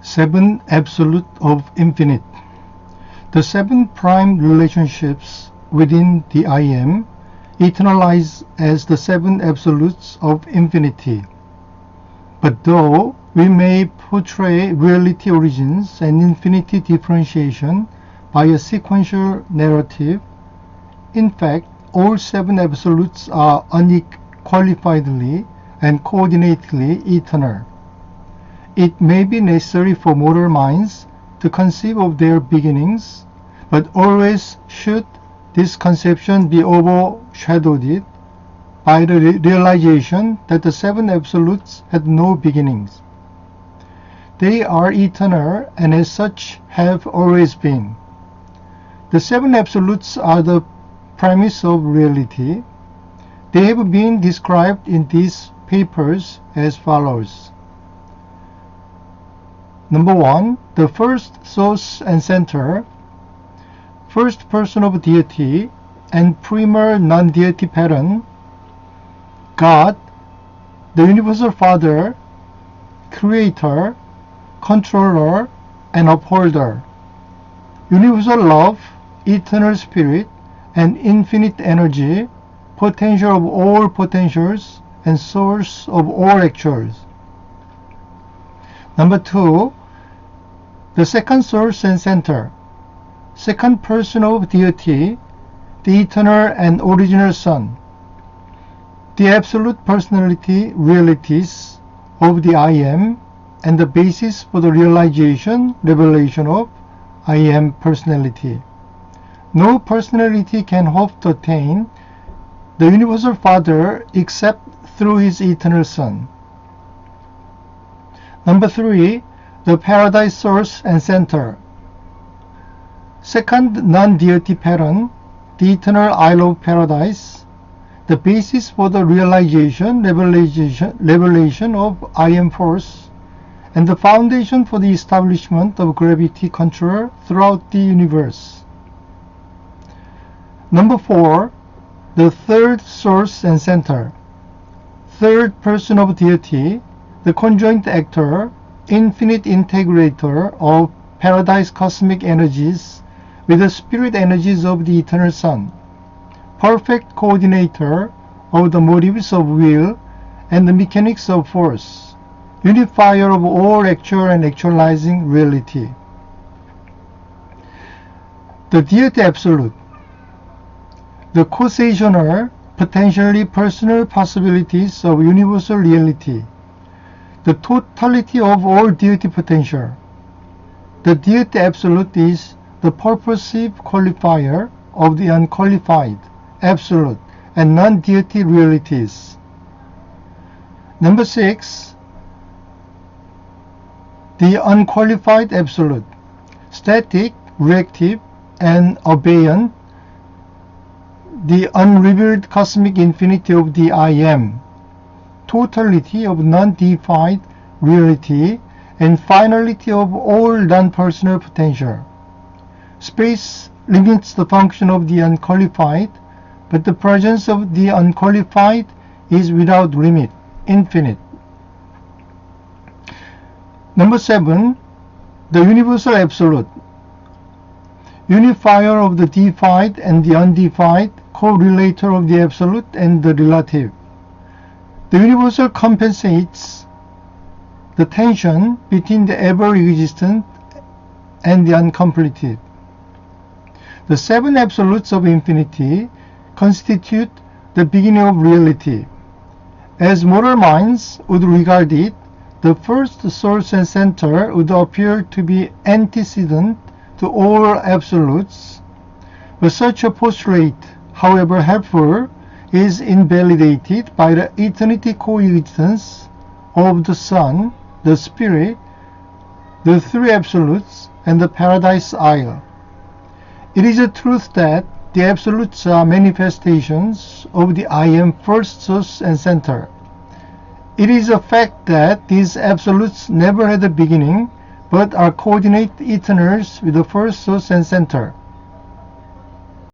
Seven Absolute of Infinite. The seven prime relationships within the I Am eternalize as the seven absolutes of infinity. But though we may portray reality origins and infinity differentiation by a sequential narrative, in fact, all seven absolutes are unqualifiedly and coordinatedly eternal. It may be necessary for mortal minds to conceive of their beginnings, but always should this conception be overshadowed by the realization that the seven absolutes had no beginnings. They are eternal and as such have always been. The seven absolutes are the premise of reality. They have been described in these papers as follows. Number 1. The first source and center, first person of deity and primal non-deity pattern, God, the universal Father, creator, controller, and upholder, universal love, eternal spirit, and infinite energy, potential of all potentials, and source of all actuals. Number 2, the second source and center, second person of deity, the eternal and original Son, the absolute personality realities of the I Am, and the basis for the revelation of I Am personality. No personality can hope to attain the universal Father except through his eternal Son. Number 3, the paradise source and center, second non-deity pattern, the eternal isle of paradise, the basis for the revelation of I Am force, and the foundation for the establishment of gravity control throughout the universe. Number 4, the third source and center, third person of deity, the conjoint actor, infinite integrator of paradise cosmic energies with the spirit energies of the eternal Son, perfect coordinator of the motives of will and the mechanics of force, unifier of all actual and actualizing reality. The deity absolute, the causational, potentially personal possibilities of universal reality, the totality of all deity potential. The deity absolute is the purposive qualifier of the unqualified, absolute, and non-deity realities. Number 6, the unqualified absolute, static, reactive, and abeyant, the unrevealed cosmic infinity of the I Am, totality of non-deified reality, and finality of all non-personal potential. Space limits the function of the unqualified, but the presence of the unqualified is without limit, infinite. Number 7, the universal absolute, unifier of the deified and the undeified, correlator of the absolute and the relative. The universal compensates the tension between the ever-existent and the uncompleted. The seven absolutes of infinity constitute the beginning of reality. As mortal minds would regard it, the first source and center would appear to be antecedent to all absolutes, but such a postulate, however helpful, is invalidated by the eternity coexistence of the Son, the Spirit, the three absolutes, and the paradise isle. It is a truth that the absolutes are manifestations of the I Am first source and center. It is a fact that these absolutes never had a beginning, but are coordinate eternals with the first source and center.